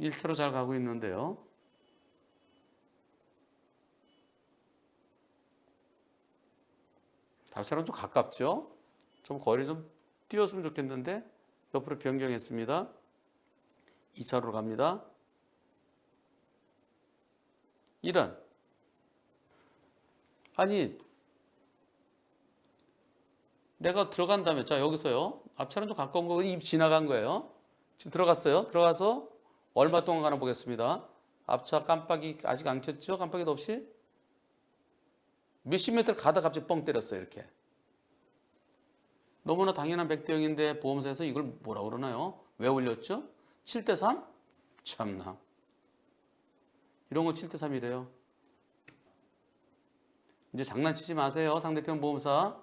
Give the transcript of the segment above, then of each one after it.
1차로 잘 가고 있는데요. 답차랑 좀 가깝죠? 좀 거리 좀 띄웠으면 좋겠는데 옆으로 변경했습니다. 2차로로 갑니다. 이런. 아니 내가 들어간 다음에 자 여기서요. 앞차랑 좀 가까운 거 입 지나간 거예요. 지금 들어갔어요. 들어가서 얼마 동안 가나 보겠습니다. 앞차 깜빡이 아직 안 켰죠? 깜빡이도 없이 몇십 미터 가다 갑자기 뻥 때렸어요. 이렇게. 너무나 당연한 100대 0인데 보험사에서 이걸 뭐라 그러나요? 왜 올렸죠? 7대 3? 참나. 이런 거 7대 3이래요. 이제 장난치지 마세요. 상대편 보험사.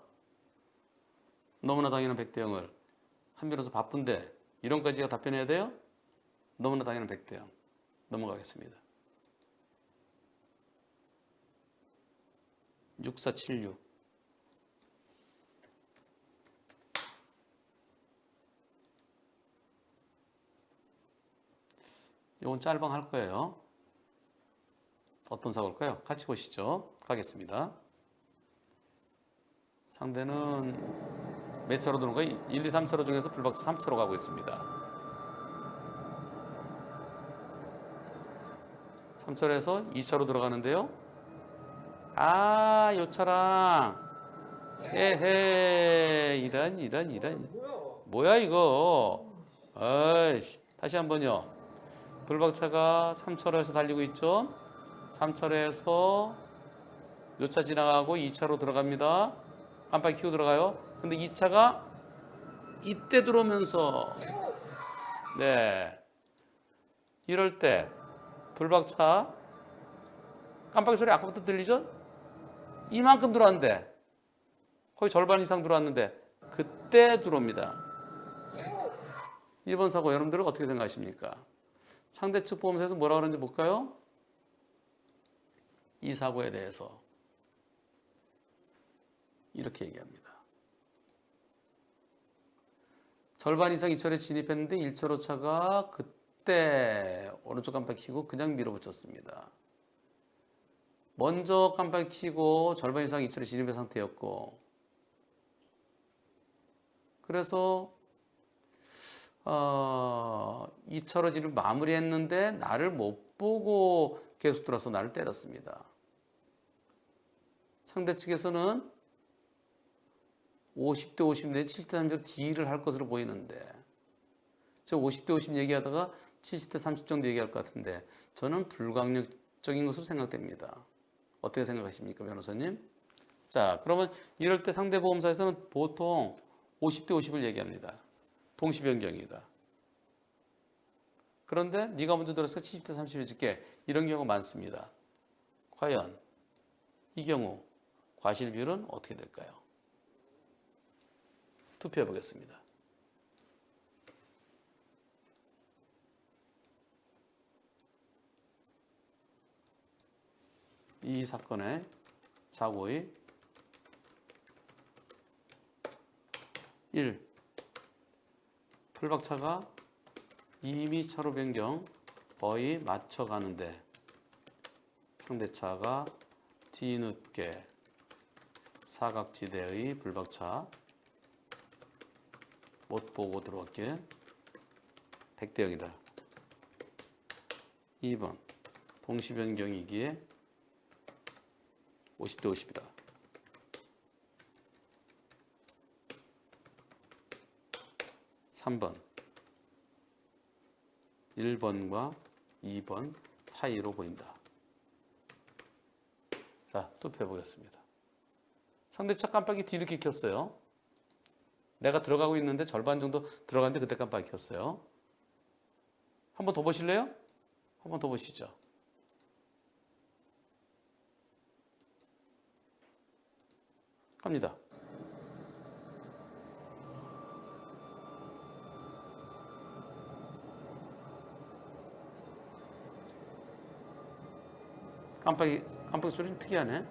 너무나 당연한 100대 0을 한 변호사 바쁜데 이런 까지 제가 답변해야 돼요? 너무나 당연한 100대 0. 넘어가겠습니다. 6476. 이건 짤방 할 거예요. 어떤 사고일까요? 같이 보시죠. 가겠습니다. 상대는 몇 차로 도는 거예요? 1, 2, 3차로 중에서 불박차 3차로 가고 있습니다. 3차로에서 2차로 들어가는데요. 아, 요 차랑 에헤 이런 뭐야 이거. 아이씨. 다시 한번요. 불박차가 3차로에서 달리고 있죠. 3차로에서 요 차 지나가고 2차로 들어갑니다. 깜빡이 켜고 들어가요. 근데 2차가 이때 들어오면서 네 이럴 때 불박차 깜빡이 소리 아까부터 들리죠? 이만큼 들어왔는데 거의 절반 이상 들어왔는데 그때 들어옵니다. 이번 사고 여러분들은 어떻게 생각하십니까? 상대 측 보험사에서 뭐라 그러는지 볼까요? 이 사고에 대해서 이렇게 얘기합니다. 절반 이상 2차로에 진입했는데 1차로 차가 그때 오른쪽 깜빡이 켜고 그냥 밀어붙였습니다. 먼저 깜빡이 켜고 절반 이상 2차로에 진입한 상태였고 그래서 2차로 진입을 마무리했는데 나를 못 보고 계속 들어서 나를 때렸습니다. 상대 측에서는 50대 50 내 70대 30 딜을 할 것으로 보이는데 저 50대 50 얘기하다가 70대 30 정도 얘기할 것 같은데 저는 불강력적인 것으로 생각됩니다. 어떻게 생각하십니까, 변호사님? 자, 그러면 이럴 때 상대보험사에서는 보통 50대 50을 얘기합니다. 동시변경이다. 그런데 네가 먼저 들어서 70대 30 해줄게. 이런 경우가 많습니다. 과연 이 경우 과실 비율은 어떻게 될까요? 투표해 보겠습니다. 이 사건의 사고의 1. 풀박차가 이미 차로 변경 거의 맞춰가는데 상대차가 뒤늦게 사각지대의 불박차 못 보고 들어왔기에 100대 0이다. 2번 동시변경이기에 50대 50이다. 3번 1번과 2번 사이로 보인다. 자, 투표해 보겠습니다. 상대차 깜빡이 뒤늦게 켰어요. 내가 들어가고 있는데 절반 정도 들어갔는데 그때 깜빡이 켰어요. 한 번 더 보실래요? 한 번 더 보시죠. 갑니다. 깜빡이 소리는 특이하네.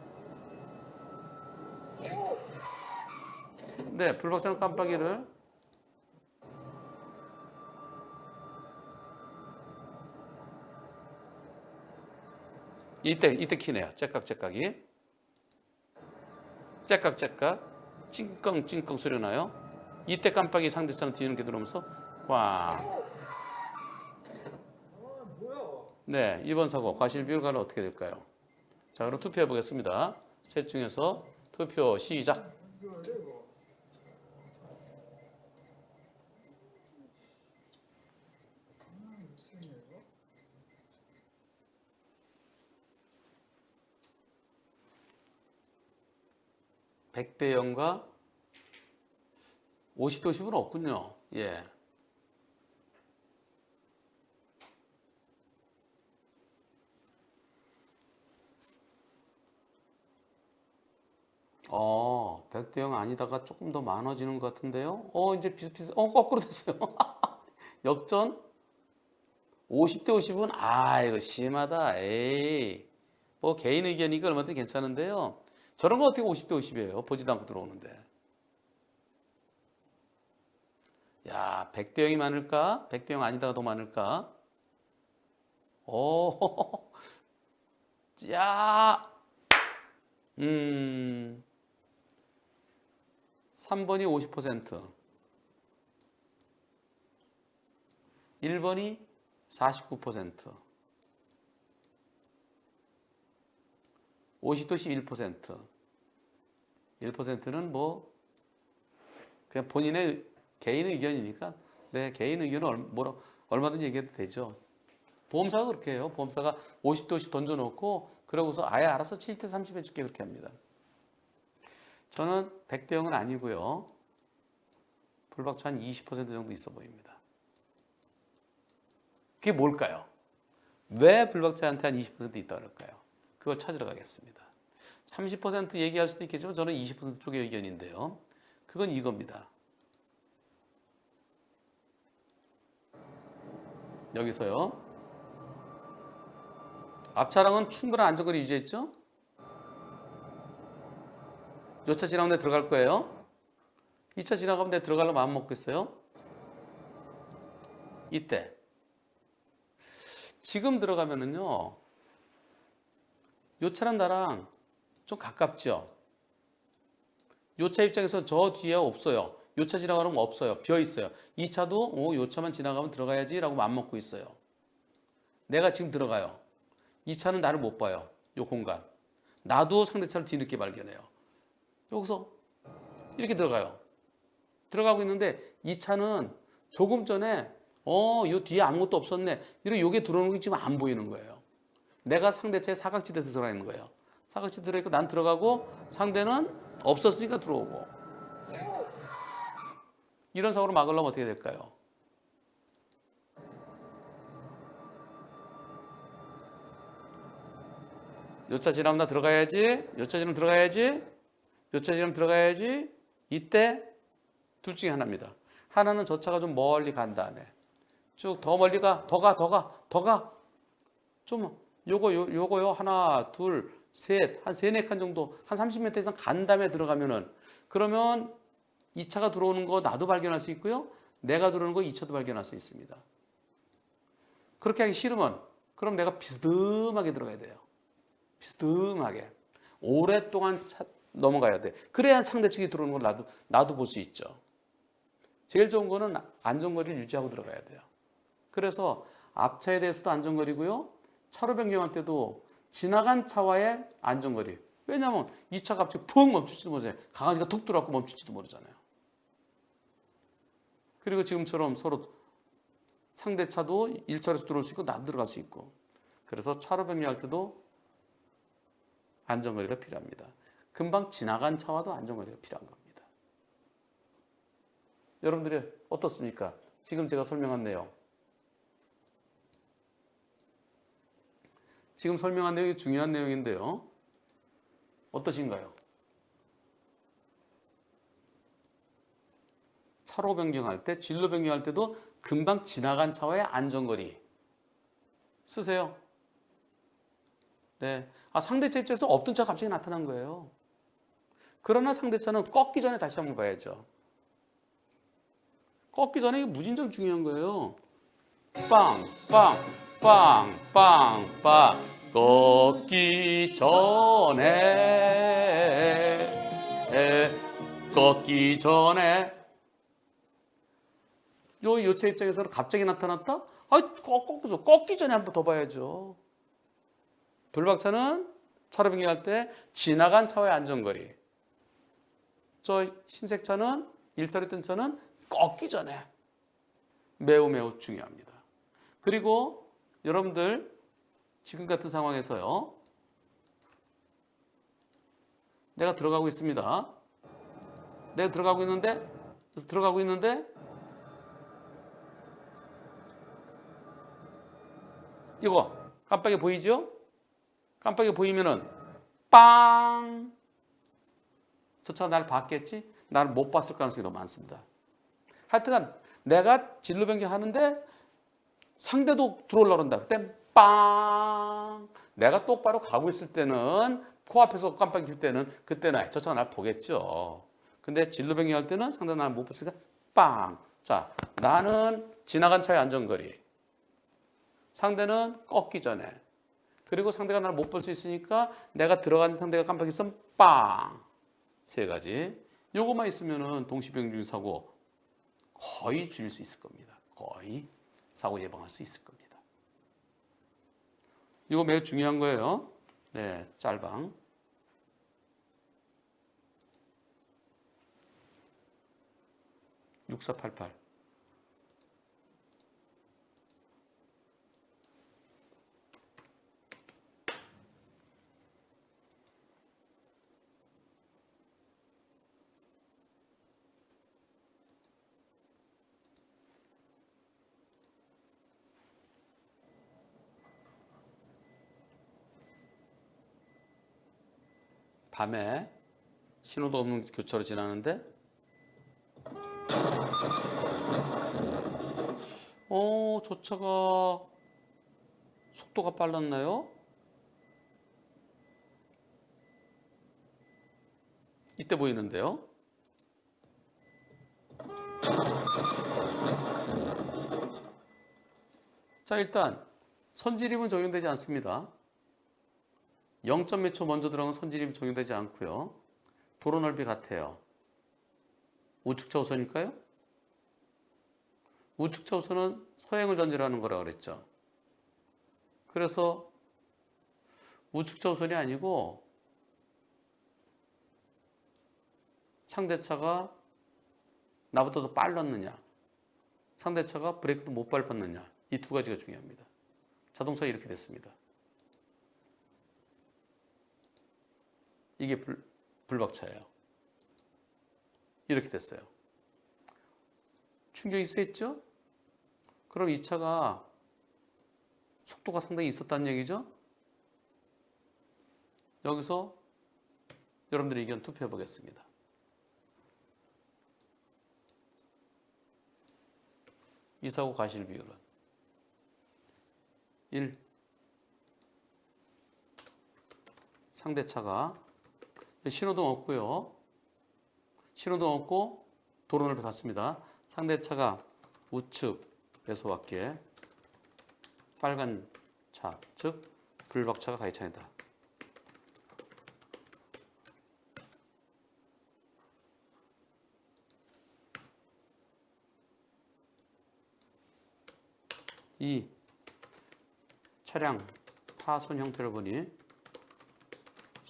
네, 불박차는 깜빡이를 이때 키네요. 째깍째깍이. 째깍째깍. 찡끙찡끙 소리 나요. 이때 깜빡이 상대차는 뒤늦게 들어오면서 꽝. 네, 2번 사고 과실 비율 가는 어떻게 될까요? 자, 그럼 투표해 보겠습니다. 셋 중에서 투표 시작. (100대 0과) 50대 50은 없군요. 예. 어, 100대 0 아니다가 조금 더 많아지는 것 같은데요. 이제 비슷비슷. 거꾸로 됐어요. 역전. 50대 50은 이거 심하다. 에이. 뭐 개인 의견이니까 얼마든지 괜찮은데요. 저런 거 어떻게 50대 50이에요? 보지도 않고 들어오는데. 야, 100대 0이 많을까? 100대 0 아니다가 더 많을까? 오, 야, 3번이 50%, 1번이 49%, 50도 11%, 1%는 뭐 그냥 본인의 개인 의견이니까 네, 개인 의견은 얼마든지 얘기해도 되죠. 보험사가 그렇게 해요. 보험사가 50대 50 던져놓고 그러고서 아예 알아서 70대 30 해줄게 그렇게 합니다. 저는 100대 0은 아니고요. 불박차 한 20% 정도 있어 보입니다. 그게 뭘까요? 왜 불박차한테 한 20% 있다고 할까요? 그걸 찾으러 가겠습니다. 30% 얘기할 수도 있겠지만 저는 20% 쪽의 의견인데요. 그건 이겁니다. 여기서요. 앞차량은 충분한 안전거리 유지했죠? 요 차 지나가면 내 들어갈 거예요. 이 차 지나가면 내 들어가려고 마음 먹고 있어요. 이때 지금 들어가면은요. 요 차랑 나랑 좀 가깝죠? 요 차 입장에서 저 뒤에 없어요. 요 차 지나가면 없어요. 비어 있어요. 이 차도 요 차만 지나가면 들어가야지 라고 마음 먹고 있어요. 내가 지금 들어가요. 이 차는 나를 못 봐요. 요 공간. 나도 상대차를 뒤늦게 발견해요. 여기서 이렇게 들어가요. 들어가고 있는데 이 차는 조금 전에 요 뒤에 아무것도 없었네. 이런 요게 들어오는 게 지금 안 보이는 거예요. 내가 상대차의 사각지대에서 들어가 있는 거예요. 사각지대 들어있고 난 들어가고 상대는 없었으니까 들어오고. 이런 사고를 막으려면 어떻게 될까요? 요 차 지나면 나 들어가야지. 요 차 지나면 들어가야지. 요 차 지나면 들어가야지. 이때 둘 중에 하나입니다. 하나는 저 차가 좀 멀리 간 다음에 쭉 더 멀리 가. 더 가. 좀 요거요. 하나, 둘, 셋, 한 세네 칸 정도, 한 30m 이상 간 다음에 들어가면은 그러면 이 차가 들어오는 거 나도 발견할 수 있고요. 내가 들어오는 거 이 차도 발견할 수 있습니다. 그렇게 하기 싫으면 그럼 내가 비스듬하게 들어가야 돼요. 비스듬하게. 오랫동안 넘어가야 돼. 그래야 상대 측이 들어오는 걸 나도 볼 수 있죠. 제일 좋은 거는 안전거리를 유지하고 들어가야 돼요. 그래서 앞차에 대해서도 안전거리고요. 차로 변경할 때도 지나간 차와의 안전거리. 왜냐하면 이 차가 갑자기 푹 멈출지도 모르잖아요. 강아지가 툭 들어왔고 멈출지도 모르잖아요. 그리고 지금처럼 서로 상대 차도 1차로에서 들어올 수 있고 나도 들어갈 수 있고. 그래서 차로 변경할 때도 안전거리가 필요합니다. 금방 지나간 차와도 안전거리가 필요한 겁니다. 여러분들이 어떻습니까? 지금 제가 설명한 내용. 지금 설명한 내용이 중요한 내용인데요. 어떠신가요? 차로 변경할 때, 진로 변경할 때도 금방 지나간 차와의 안전거리 쓰세요. 네. 상대차 입장에서 없던 차가 갑자기 나타난 거예요. 그러나 상대차는 꺾기 전에 다시 한번 봐야죠. 꺾기 전에 이게 무진장 중요한 거예요. 빵, 빵, 빵, 빵, 빵, 꺾기 전에 꺾기 전에 요 요체 입장에서는 갑자기 나타났다? 꺾기 전에 한 번 더 봐야죠. 불박차는 차로 변경할 때 지나간 차와의 안전거리. 저 흰색 차는 일차로 뜬 차는 꺾기 전에 매우 매우 중요합니다. 그리고 여러분들 지금 같은 상황에서요. 내가 들어가고 있습니다. 내가 들어가고 있는데 이거 깜빡이 보이죠? 깜빡이 보이면은 빵! 저 차가 나를 봤겠지? 나를 못 봤을 가능성이 너무 많습니다. 하여튼간 내가 진로 변경하는데 상대도 들어오려고 한다. 그때 빵! 내가 똑바로 가고 있을 때는 코앞에서 깜빡이 킬 때는 그때는 저 차가 나를 보겠죠. 근데 진로 변경할 때는 상대가 나를 못 봤으니까 빵! 자, 나는 지나간 차의 안전거리. 상대는 꺾기 전에. 그리고 상대가 나를 못 볼 수 있으니까 내가 들어간 상대가 깜빡이 있으면 빵! 세 가지. 요것만 있으면은 동시병중 사고 거의 줄일 수 있을 겁니다. 거의 사고 예방할 수 있을 겁니다. 이거 매우 중요한 거예요. 네, 짤방. (6488) 밤에 신호도 없는 교차로 지나는데 저 차가 속도가 빨랐나요? 이때 보이는데요. 자, 일단 선진입은 적용되지 않습니다. 0점 몇 초 먼저 들어간 선진입은 적용되지 않고요. 도로 넓이 같아요. 우측차 우선일까요? 우측차 우선은 서행을 전제하는 거라 그랬죠. 그래서 우측차 우선이 아니고 상대차가 나보다 더 빨랐느냐, 상대차가 브레이크도 못 밟았느냐, 이 두 가지가 중요합니다. 자동차 이렇게 됐습니다. 이게 불박차예요. 이렇게 됐어요. 충격이 셌죠? 그럼 이 차가 속도가 상당히 있었다는 얘기죠? 여기서 여러분들의 의견 투표해 보겠습니다. 이 사고 과실 비율은 1. 상대차가 신호등 없고요. 신호등 없고 도로 넓이 같습니다. 상대차가 우측에서 왔기에 빨간 차, 즉 불박차가 가해차이다. 이 차량 파손 형태를 보니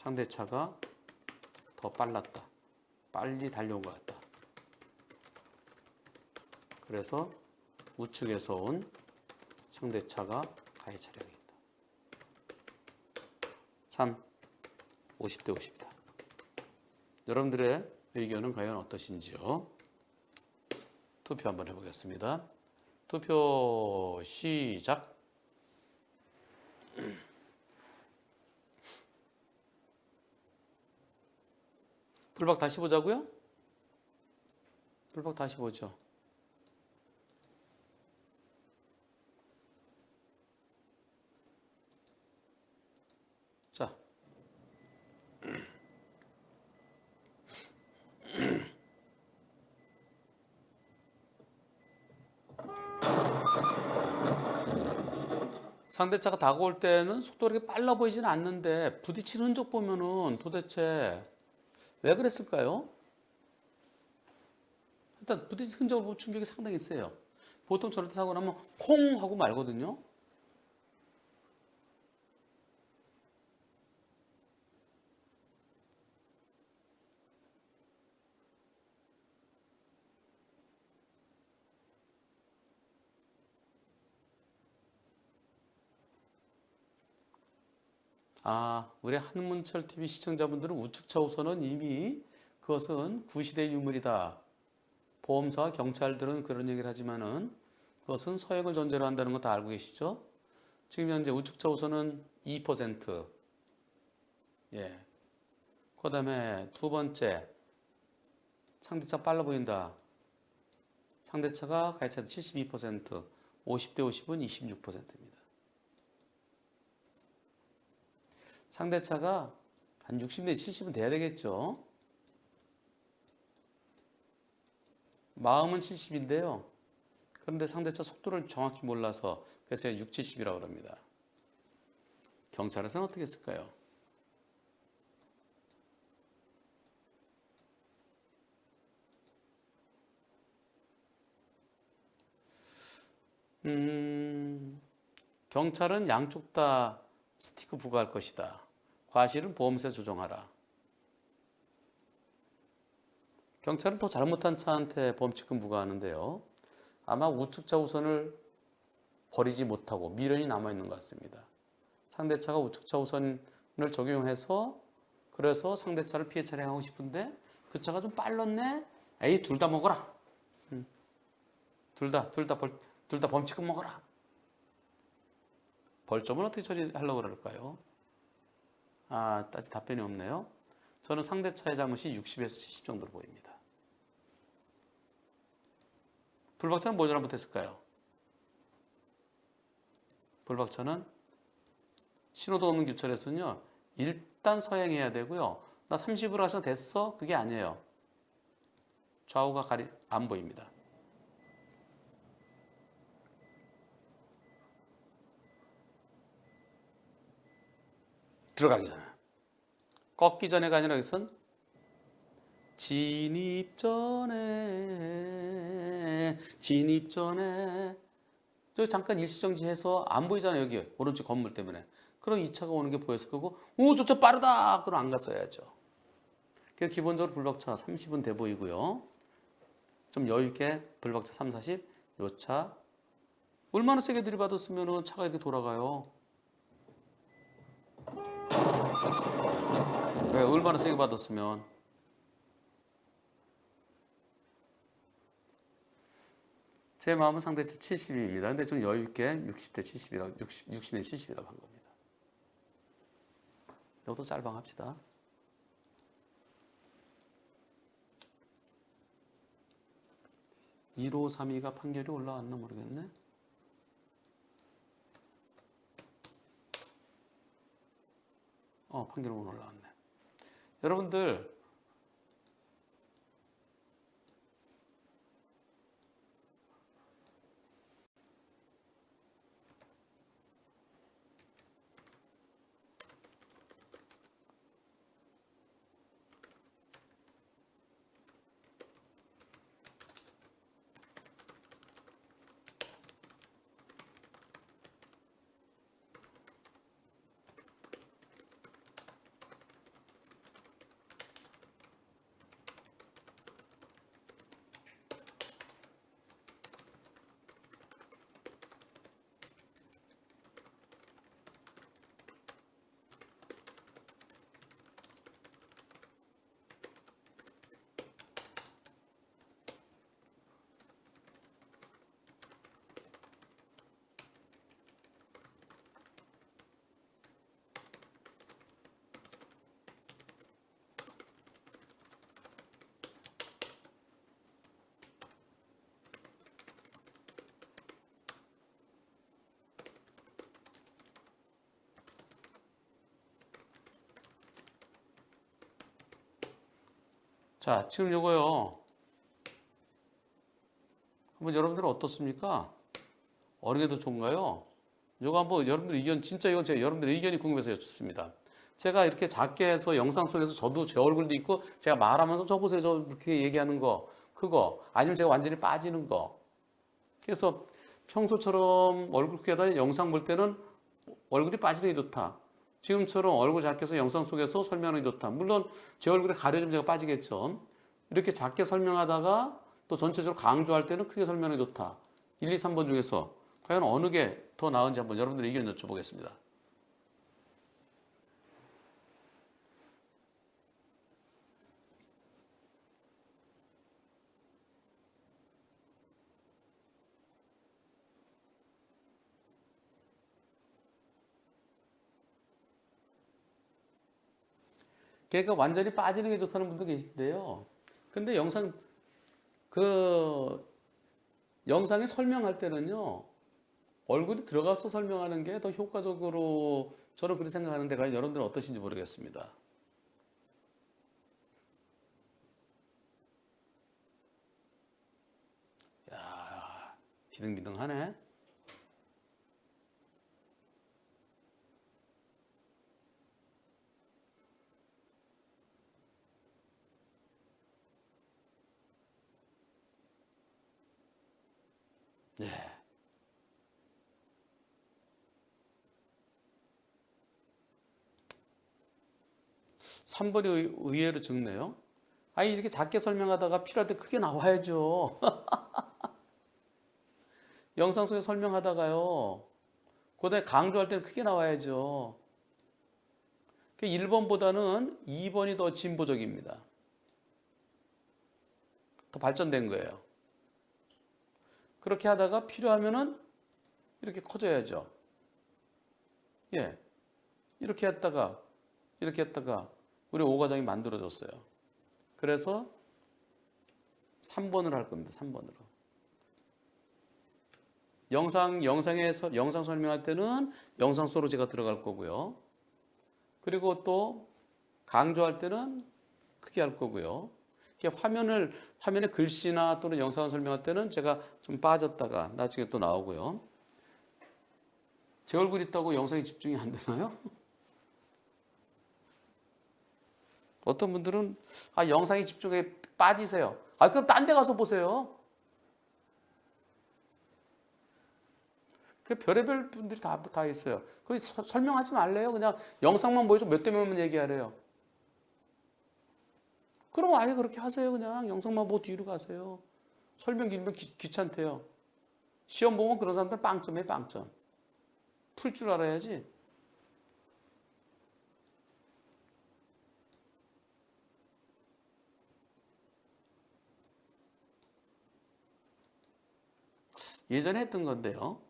상대차가 더 빨랐다. 빨리 달려온 것 같다. 그래서 우측에서 온 상대차가 가해 차량이다. 3. 50대 50이다. 여러분들의 의견은 과연 어떠신지요? 투표 한번 해보겠습니다. 투표 시작. 불박 다시 보자고요? 불박 다시 보죠. 자, 상대차가 다가올 때는 속도가 이렇게 빨라 보이지는 않는데 부딪히는 흔적 보면은 도대체 왜 그랬을까요? 일단 부딪힌 흔적을 보면 충격이 상당히 세요. 보통 저럴 때 사고 나면 콩 하고 말거든요. 우리 한문철 TV 시청자분들은 우측차 우선은 이미 그것은 구시대 유물이다. 보험사와 경찰들은 그런 얘기를 하지만은 그것은 서행을 전제로 한다는 거 다 알고 계시죠? 지금 현재 우측차 우선은 2%. 예. 그다음에 두 번째 상대차 빨라 보인다. 상대차가 가해차도 72%, 50대 50은 26%입니다. 상대차가 한 60대 70은 돼야 되겠죠. 마음은 70인데요. 그런데 상대차 속도를 정확히 몰라서 그래서 제가 6, 70이라고 합니다. 경찰에서는 어떻게 했을까요? 경찰은 양쪽 다 스티커 부과할 것이다. 과실은 보험세 조정하라. 경찰은 더 잘못한 차한테 범칙금 부과하는데요. 아마 우측차 우선을 버리지 못하고 미련이 남아있는 것 같습니다. 상대차가 우측차 우선을 적용해서 그래서 상대차를 피해 차량하고 싶은데 그 차가 좀 빨랐네? 에이, 둘 다 먹어라. 둘 다 범칙금 먹어라. 벌점은 어떻게 처리하려고 그럴까요? 따지 답변이 없네요. 저는 상대차의 잘못이 60에서 70 정도로 보입니다. 불박차는 뭘 잘못했을까요? 불박차는 신호도 없는 교차로에서는요, 일단 서행해야 되고요. 나 30으로 하셔도 됐어? 그게 아니에요. 좌우가 안 보입니다. 들어가기 전에. 꺾기 전에가 아니라 여기선 진입 전에 여기 잠깐 일시정지해서 안 보이잖아요. 여기 오른쪽 건물 때문에. 그럼 이 차가 오는 게 보였을 거고 저 차 빠르다 그럼 안 갔어야죠. 그러니까 기본적으로 불박차 30은 돼 보이고요. 좀 여유 있게 불박차 3, 40 요 차 얼마나 세게 들이받았으면 차가 이렇게 돌아가요. 네, 얼마나 세게 받았으면. 제 마음은 상대차 70입니다. 근데 좀 여유 있게 60대 70이라고 60대 70이라고 한 겁니다. 이것도 짤방합시다. 1532가 판결이 올라왔나 모르겠네. 판결은 올라왔네. 여러분들 자, 지금 요거요. 한번 여러분들은 어떻습니까? 어느 게 더 좋은가요? 요거 한번 여러분들 의견, 진짜 이건 제가 여러분들 의견이 궁금해서 여쭙습니다. 제가 이렇게 작게 해서 영상 속에서 저도 제 얼굴도 있고 제가 말하면서 저 보세요, 저 이렇게 얘기하는 거, 그거 아니면 제가 완전히 빠지는 거. 그래서 평소처럼 얼굴 크게다 영상 볼 때는 얼굴이 빠지는 게 좋다. 지금처럼 얼굴 작게 해서 영상 속에서 설명하는 게 좋다. 물론 제 얼굴에 가려주면 제가 빠지겠죠. 이렇게 작게 설명하다가 또 전체적으로 강조할 때는 크게 설명하는 게 좋다. 1, 2, 3번 중에서 과연 어느 게 더 나은지 한번 여러분들의 의견 여쭤보겠습니다. 걔가 완전히 빠지는 게 좋다는 분도 계신데요. 근데 영상에 설명할 때는요, 얼굴이 들어가서 설명하는 게 더 효과적으로 저는 그렇게 생각하는데 과연 여러분들은 어떠신지 모르겠습니다. 야, 비등비등하네. 네. 3번이 의외로 적네요. 아니, 이렇게 작게 설명하다가 필요할 때 크게 나와야죠. 영상 속에 설명하다가요. 그다음에 강조할 때는 크게 나와야죠. 1번보다는 2번이 더 진보적입니다. 더 발전된 거예요. 그렇게 하다가 필요하면은 이렇게 커져야죠. 예. 이렇게 했다가 우리 오 과장이 만들어줬어요. 그래서 3번으로 할 겁니다. 3번으로. 영상 설명할 때는 영상 속으로 제가 들어갈 거고요. 그리고 또 강조할 때는 크게 할 거고요. 화면에 글씨나 또는 영상을 설명할 때는 제가 좀 빠졌다가 나중에 또 나오고요. 제 얼굴 있다고 영상에 집중이 안 되나요? 어떤 분들은 영상에 집중해 빠지세요. 그럼 딴 데 가서 보세요. 그 별의별 분들이 다 있어요. 그 설명하지 말래요. 그냥 영상만 보여줘 몇 대 몇만 얘기하래요. 그럼 아예 그렇게 하세요. 그냥 영상만 보고 뒤로 가세요. 설명 길면 귀찮대요. 시험 보면 그런 사람들 빵점에 빵점. 풀 줄 알아야지. 예전에 했던 건데요.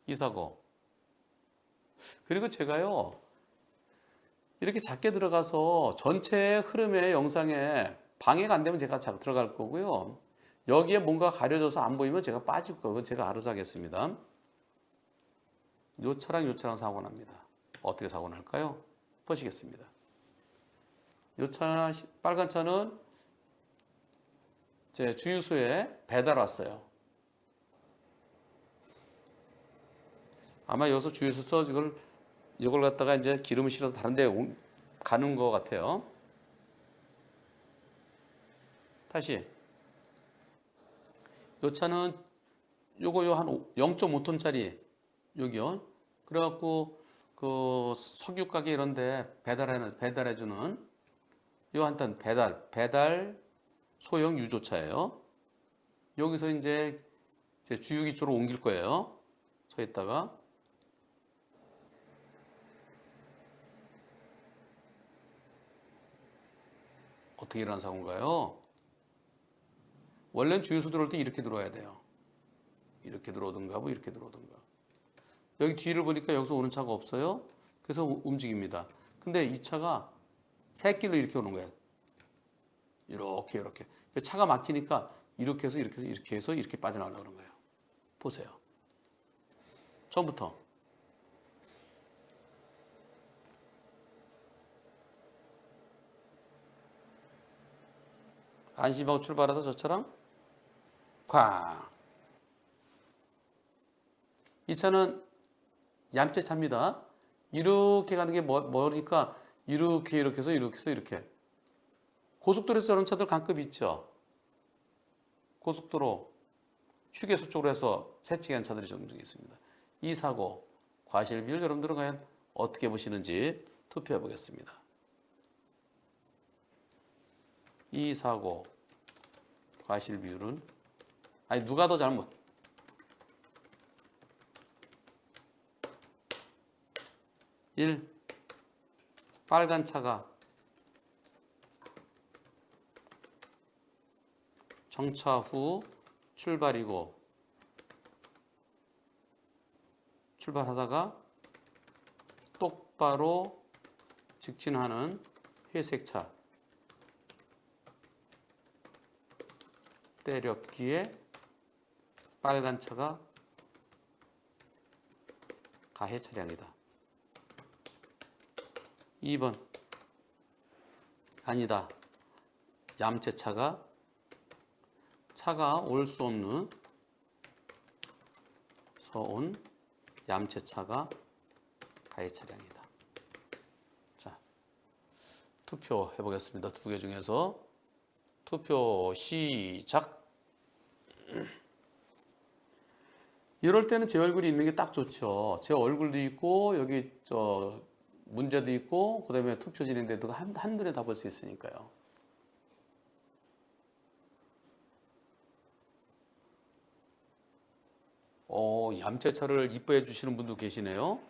이 사고. 그리고 제가요. 이렇게 작게 들어가서 전체 흐름의 영상에 방해가 안 되면 제가 들어갈 거고요. 여기에 뭔가 가려져서 안 보이면 제가 빠질 거고 제가 알아서 하겠습니다. 요 차랑 사고 납니다. 어떻게 사고 날까요? 보시겠습니다. 요 차, 빨간 차는 제 주유소에 배달 왔어요. 아마 여기서 주유소에서 이걸 갖다가 이제 기름을 실어서 다른 데 가는 것 같아요. 다시. 요 차는 요거 한 0.5톤짜리 여기요. 그래갖고 그 석유 가게 이런데 배달해주는 요 한 톤 배달 소형 유조차예요. 여기서 이제 주유기 쪽으로 옮길 거예요. 서 있다가 어떻게 일어난 사고인가요? 원래는 주유소 들어올 때 이렇게 들어와야 돼요. 이렇게 들어오든가 뭐 이렇게 들어오든가. 여기 뒤를 보니까 여기서 오는 차가 없어요. 그래서 움직입니다. 근데 이 차가 새길로 이렇게 오는 거예요. 이렇게. 차가 막히니까 이렇게 해서 이렇게 빠져나가려고 그런 거예요. 보세요. 처음부터. 안심하고 출발하다 저처럼 쾅. 이 차는 얌체차입니다. 이렇게 가는 게 뭐니까 이렇게 해서 이렇게 해서 이렇게. 고속도로에서 저런 차들 간급 있죠. 고속도로 휴게소 쪽으로 해서 새치기 한 차들이 종종 있습니다. 이 사고 과실 비율 여러분들은 과연 어떻게 보시는지 투표해 보겠습니다. 이 사고 과실 비율은 아니 누가 더 잘못? 일 빨간 차가 정차 후 출발이고 출발하다가 똑바로 직진하는 회색 차 때렸기에 빨간 차가 가해 차량이다. 2번 아니다. 얌체차가 올 수 없는 서온 얌체차가 가해 차량이다. 자, 투표해 보겠습니다. 두 개 중에서 투표 시작. 이럴 때는 제 얼굴이 있는 게 딱 좋죠. 제 얼굴도 있고 여기 문제도 있고 그다음에 투표 진행돼도 한눈에 다 볼 수 있으니까요. 얌체차를 이뻐해 주시는 분도 계시네요.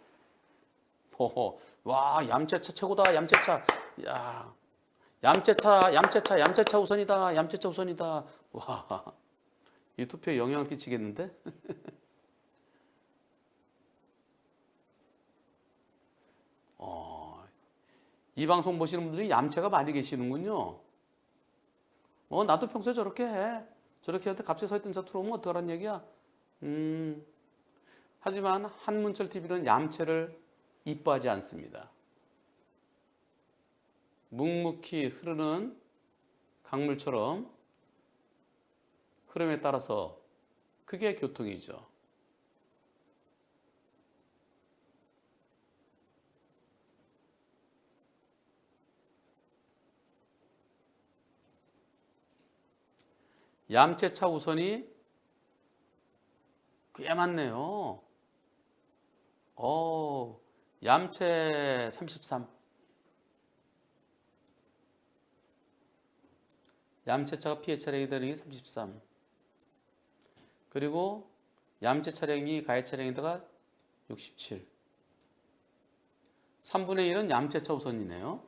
와, 얌체차 최고다. 얌체차. 야. 얌체차 우선이다. 얌체차 우선이다. 와. 이 투표에 영향을 끼치겠는데? 이 방송 보시는 분들이 얌체가 많이 계시는군요. 나도 평소에 저렇게 해. 저렇게 할 때 갑자기 서 있던 차 들어오면 어떡하란 얘기야? 하지만 한문철 TV는 얌체를 이뻐하지 않습니다. 묵묵히 흐르는 강물처럼 흐름에 따라서 그게 교통이죠. 얌체차 우선이 꽤 많네요. 얌체 33. 얌체차가 피해 차량이 되는 게 33. 그리고 얌체 차량이 가해 차량에다가 67. 3분의 1은 얌체차 우선이네요.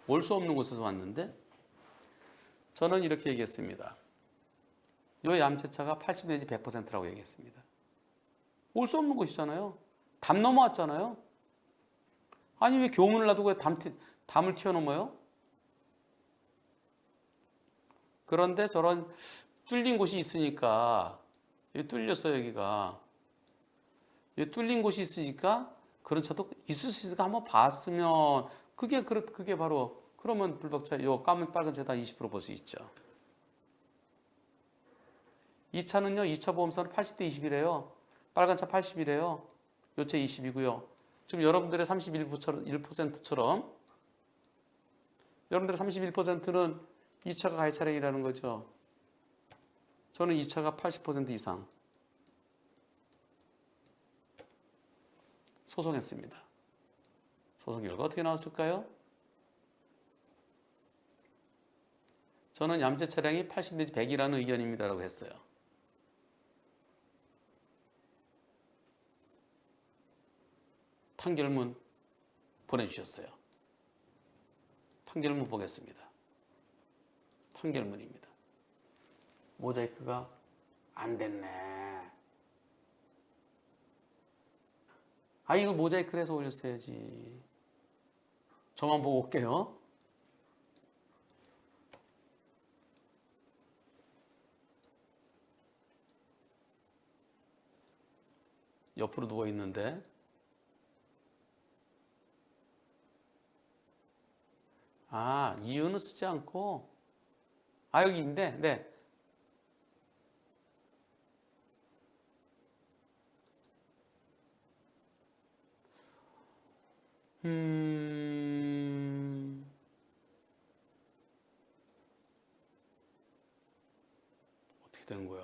올 수 없는 곳에서 왔는데 저는 이렇게 얘기했습니다. 이 얌체차가 80 내지 100%라고 얘기했습니다. 올 수 없는 곳이잖아요. 담 넘어왔잖아요. 아니 왜 교문을 놔두고 왜 담을 튀어넘어요? 그런데 저런 뚫린 곳이 있으니까 여기 뚫렸어요. 여기가 여기 뚫린 곳이 있으니까 그런 차도 있을 수 있으니까 한번 봤으면 그게 바로 그러면 불박차 요 까만 빨간 차다 20% 볼 수 있죠. 이 차는요 2차 보험사는 80대 20이래요. 빨간 차 80이래요. 요 차 20이고요. 지금 여러분들의 31%처럼 여러분들의 31%는 이 차가 가해 차량이라는 거죠. 저는 이 차가 80% 이상 소송했습니다. 소송 결과 어떻게 나왔을까요? 저는 얌체 차량이 80 내지 100이라는 의견입니다라고 했어요. 판결문 보내주셨어요. 판결문 보겠습니다. 판결문입니다. 모자이크가 안 됐네. 이걸 모자이크를 해서 올렸어야지. 저만 보고 올게요. 옆으로 누워 있는데 이유는 쓰지 않고 여기 있는데 네. 어떻게 된 거야?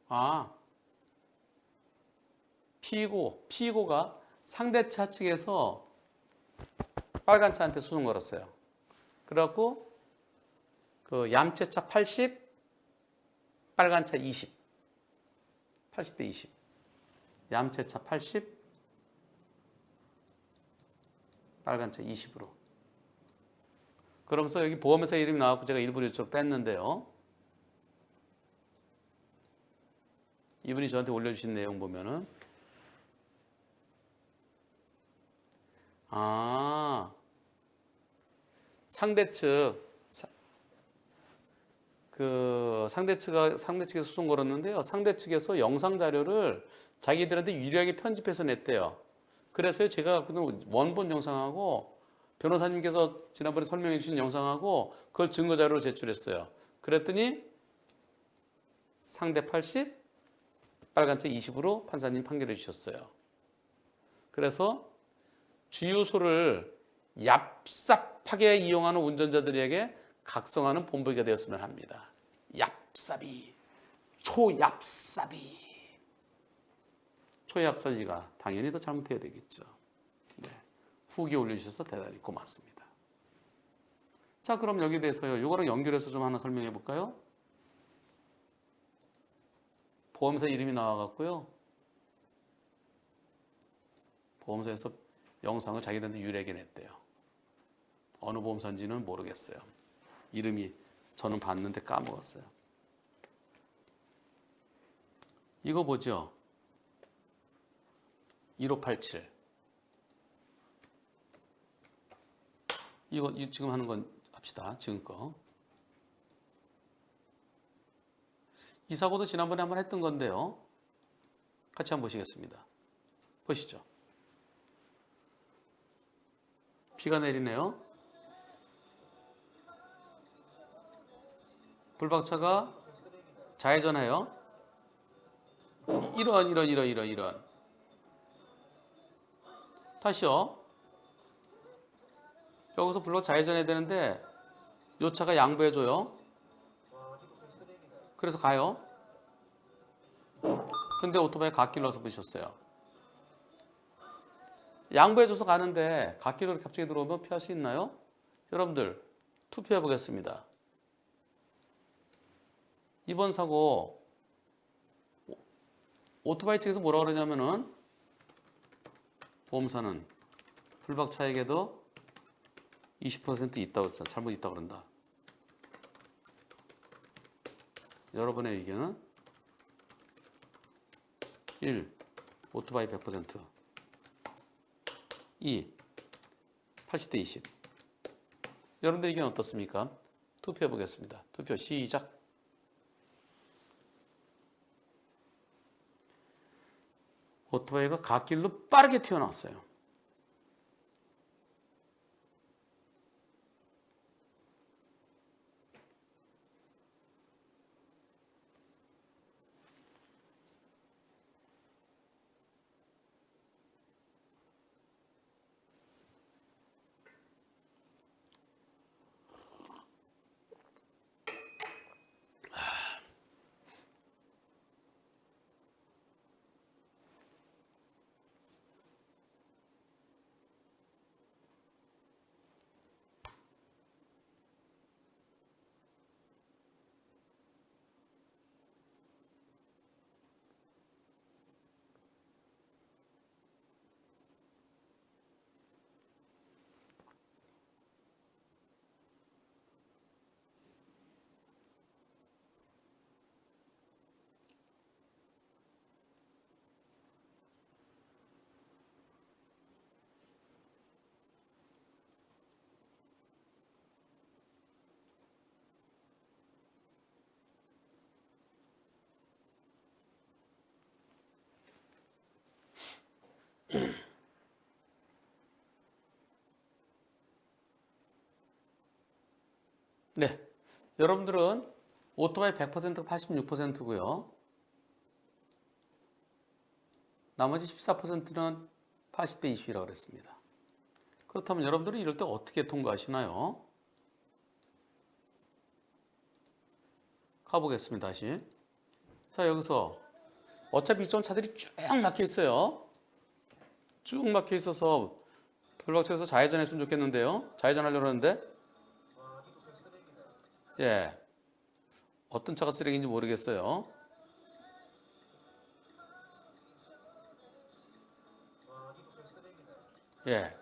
아, 피고가 상대차 측에서 빨간 차한테 소송 걸었어요. 그래갖고 그 얌체차 80, 빨간 차 20. 80대 20. 얌체차 80, 빨간 차 20으로. 그러면서 여기 보험회사 이름이 나왔고 제가 일부러 이쪽으로 뺐는데요. 이분이 저한테 올려주신 내용 보면은 상대 측에서 소송 걸었는데요. 상대 측에서 영상 자료를 자기들한테 유리하게 편집해서 냈대요. 그래서 제가 갖고 있는 원본 영상하고 변호사님께서 지난번에 설명해 주신 영상하고 그걸 증거 자료로 제출했어요. 그랬더니 상대 80, 빨간색 20으로 판사님 판결해 주셨어요. 그래서 주유소를 얍삽하게 이용하는 운전자들에게 각성하는 본보기가 되었으면 합니다. 얍삽이, 초얍삽이. 초얍삽이가 당연히 더 잘못해야 되겠죠. 네. 후기 올려주셔서 대단히 고맙습니다. 자, 그럼 여기에 대해서요. 이거랑 연결해서 좀 하나 설명해 볼까요? 보험사 이름이 나와갖고요. 보험사에서 영상을 자기들한테 유리하게 냈대요. 어느 보험사인지는 모르겠어요. 이름이 저는 봤는데 까먹었어요. 이거 보죠. 1587. 이거 지금 하는 건 합시다. 지금 거. 이 사고도 지난번에 한번 했던 건데요. 같이 한번 보시겠습니다. 보시죠. 비가 내리네요. 불박차가 좌회전해요. 이런. 다시요. 여기서 불박 좌회전해야 되는데 요 차가 양보해줘요. 그래서 가요. 근데 오토바이 갓길로 와서 부셨어요. 양보해줘서 가는데 갓길로 갑자기 들어오면 피할 수 있나요? 여러분들 투표해 보겠습니다. 이번 사고 오토바이 측에서 뭐라 그러냐면은 보험사는 불박차에게도 20% 있다고 했어. 잘못 있다고 그런다. 여러분의 의견은 1. 오토바이 100% 2. 80대 20. 여러분들 의견 어떻습니까? 투표해 보겠습니다. 투표 시작. 오토바이가 갓길로 빠르게 튀어나왔어요. 네, 여러분들은 오토바이 100%가 86%고요. 나머지 14%는 80대 20이라고 그랬습니다. 그렇다면 여러분들은 이럴 때 어떻게 통과하시나요? 가보겠습니다. 다시. 자, 여기서 어차피 이쪽 차들이 쭉 막혀 있어요. 쭉 막혀 있어서 불박차에서 좌회전했으면 좋겠는데요. 좌회전하려고 하는데 예, 어떤 차가 쓰레기인지 모르겠어요. 예,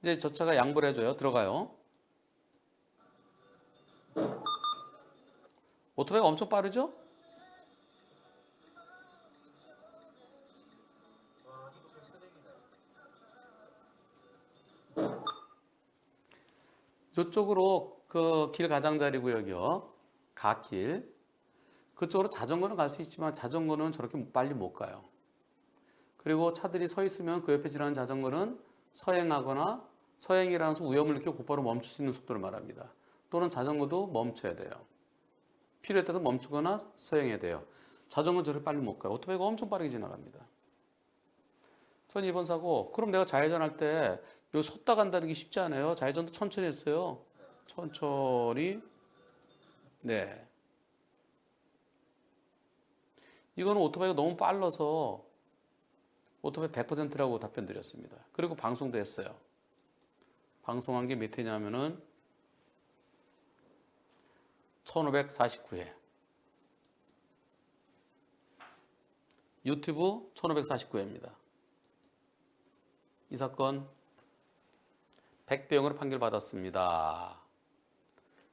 이제 저 차가 양보를 해줘요. 들어가요. 오토바이가 엄청 빠르죠? 이쪽으로 그 길 가장자리 구역이요. 갓길. 그쪽으로 자전거는 갈 수 있지만 자전거는 저렇게 빨리 못 가요. 그리고 차들이 서 있으면 그 옆에 지나가는 자전거는 서행하거나 서행이라면서 위험을 느끼고 곧바로 멈출 수 있는 속도를 말합니다. 또는 자전거도 멈춰야 돼요. 필요에 따라서 멈추거나 서행해야 돼요. 자전거는 저렇게 빨리 못 가요. 오토바이가 엄청 빠르게 지나갑니다. 전 이번 사고, 그럼 내가 좌회전할 때 여기 섰다 간다는 게 쉽지 않아요. 좌회전도 천천히 했어요. 천천히. 네. 이거는 오토바이가 너무 빨라서 오토바이 100%라고 답변 드렸습니다. 그리고 방송도 했어요. 방송한 게 몇 회냐면은 1549회. 유튜브 1549회입니다. 이 사건 100대 0으로 판결받았습니다.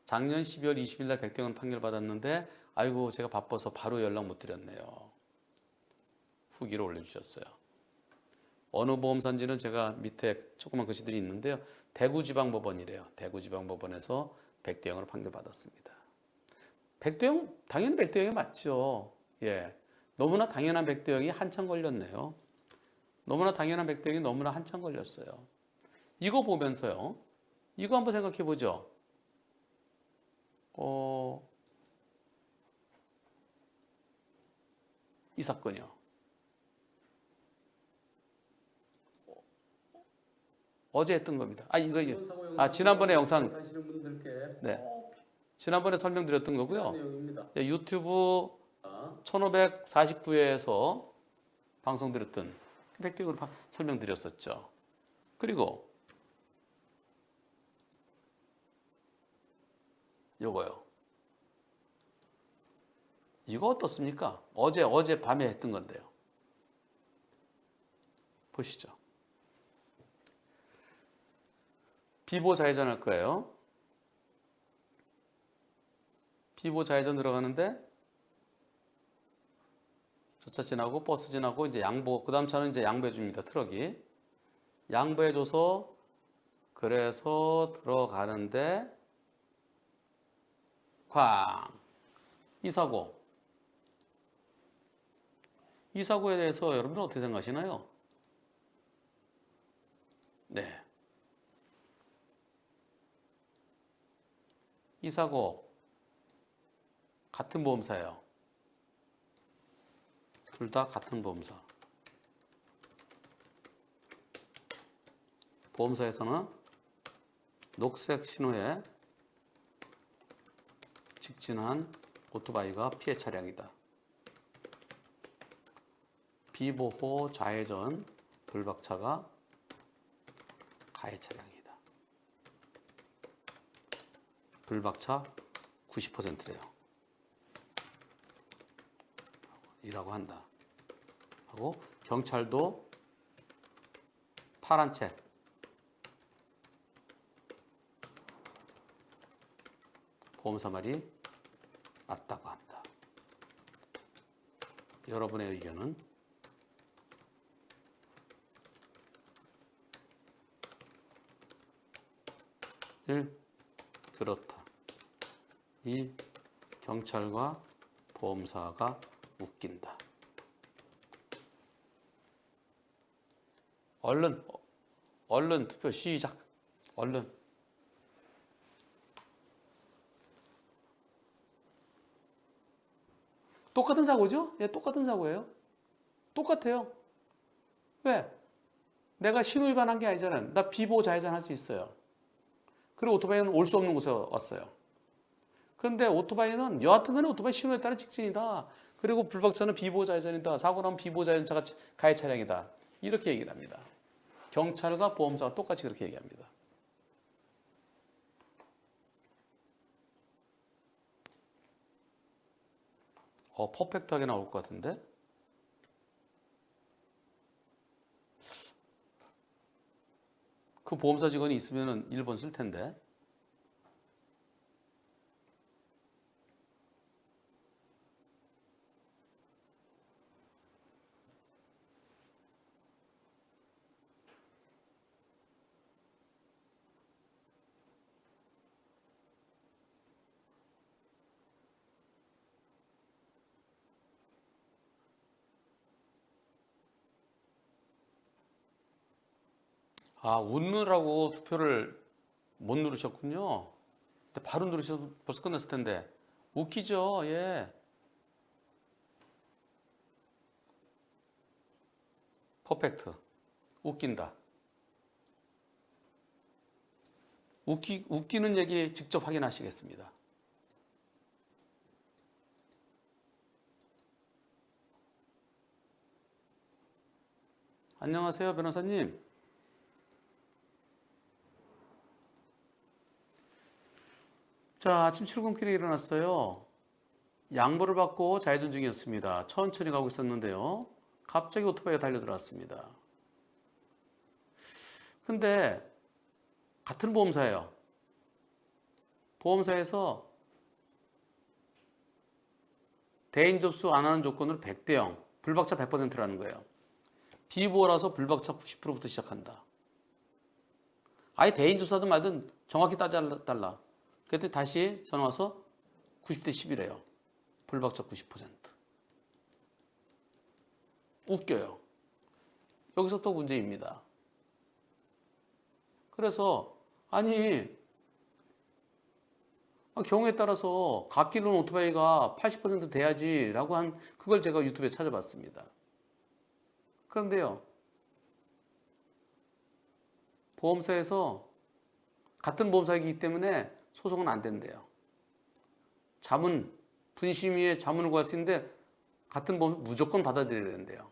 작년 12월 20일 날 100대 0으로 판결받았는데 아이고 제가 바빠서 바로 연락 못 드렸네요. 후기를 올려주셨어요. 어느 보험사인지는 제가 밑에 조그만 글씨들이 있는데요. 대구지방법원이래요. 대구지방법원에서 100대 0으로 판결받았습니다. 100대 0? 당연히 100대 0이 맞죠. 예. 너무나 당연한 100대 0이 한참 걸렸네요. 너무나 당연한 100대 0이 너무나 한참 걸렸어요. 이거 보면서요. 이거 한번 생각해 보죠. 이 사건이요. 어제 했던 겁니다. 지난번에 영상 네. 지난번에 설명드렸던 거고요. 유튜브 1549회에서 방송드렸던 100대 0으로 설명드렸었죠. 그리고 요거요. 이거 어떻습니까? 어제 밤에 했던 건데요. 보시죠. 비보 좌회전 할 거예요. 비보 좌회전 들어가는데 저 차 지나고 버스 지나고 이제 양보, 그 다음 차는 이제 양보해 줍니다. 트럭이. 양보해 줘서 그래서 들어가는데 쾅! 이 사고에 대해서 여러분은 어떻게 생각하시나요? 네. 이 사고 같은 보험사예요. 둘 다 같은 보험사. 보험사에서는 녹색 신호에 직진한 오토바이가 피해 차량이다. 비보호 좌회전 불박차가 가해 차량이다. 불박차 90%래요. 이라고 한다. 하고 경찰도 파란 책 보험사 말이 맞다고 한다. 여러분의 의견은? 그렇다. 이 경찰과 보험사가 웃긴다. 얼른 투표 시작. 얼른. 똑같은 사고죠? 예, 똑같은 사고예요. 똑같아요. 왜? 내가 신호 위반한 게 아니잖아요. 나 비보호 좌회전 할 수 있어요. 그리고 오토바이는 올 수 없는 곳에 왔어요. 그런데 오토바이는 여하튼 간에 오토바이 신호에 따른 직진이다. 그리고 불박차는 비보호 좌회전이다. 사고 나면 비보호 좌회전차가 가해 차량이다. 이렇게 얘기를 합니다. 경찰과 보험사가 똑같이 그렇게 얘기합니다. 퍼펙트하게 나올 것 같은데? 그 보험사 직원이 있으면 1번 쓸 텐데. 아, 웃느라고 투표를 못 누르셨군요. 근데 바로 누르셔서 벌써 끝났을 텐데. 웃기죠? 예. 퍼펙트. 웃긴다. 웃기는 얘기 직접 확인하시겠습니다. 안녕하세요, 변호사님. 자, 아침 출근길에 일어났어요. 양보를 받고 좌회전 중이었습니다. 천천히 가고 있었는데요. 갑자기 오토바이가 달려들어왔습니다. 근데 같은 보험사예요. 보험사에서 대인 접수 안 하는 조건으로 100대 0, 불박차 100%라는 거예요. 비보호라서 불박차 90%부터 시작한다. 아예 대인 접수하든 말든 정확히 따져달라. 그때 다시 전화 와서 90대 10이래요. 불박차 90%. 웃겨요. 여기서 또 문제입니다. 그래서 아니 경우에 따라서 갓길은 오토바이가 80% 돼야지라고 한 그걸 제가 유튜브에 찾아봤습니다. 그런데요. 보험사에서 같은 보험사이기 때문에 소송은 안 된대요. 자문, 분심위에 자문을 구할 수 있는데 같은 보험사 무조건 받아들여야 된대요.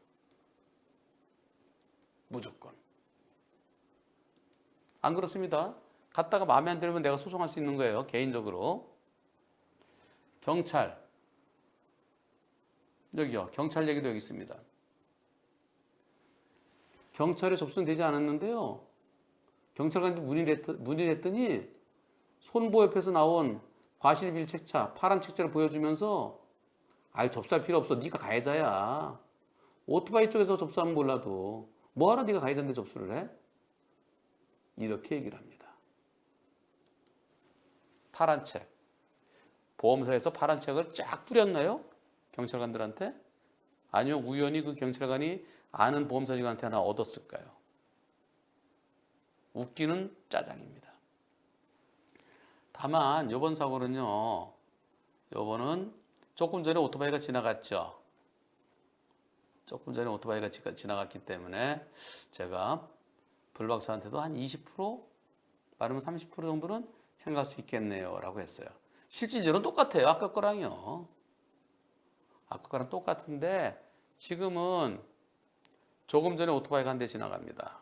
무조건. 안 그렇습니다. 갔다가 마음에 안 들면 내가 소송할 수 있는 거예요. 개인적으로. 경찰. 여기요. 경찰 얘기도 여기 있습니다. 경찰에 접수는 되지 않았는데요. 경찰관한테 문의를 했더니 손보협에서 나온 과실비리 책자, 파란 책자를 보여주면서 아유 접수할 필요 없어. 네가 가해자야. 오토바이 쪽에서 접수하면 몰라도 뭐하러 네가 가해자인데 접수를 해? 이렇게 얘기를 합니다. 파란 책. 보험사에서 파란 책을 쫙 뿌렸나요? 경찰관들한테? 아니요. 우연히 그 경찰관이 아는 보험사직원한테 하나 얻었을까요? 웃기는 짜장입니다. 다만 이번 사고는요. 이번은 조금 전에 오토바이가 지나갔죠. 조금 전에 오토바이가 지나갔기 때문에 제가 불박차한테도 한 20% 말하면 30% 정도는 생각할 수 있겠네요 라고 했어요. 실질적으로는 똑같아요. 아까 거랑요. 아까 거랑 똑같은데 지금은 조금 전에 오토바이가 한 대 지나갑니다.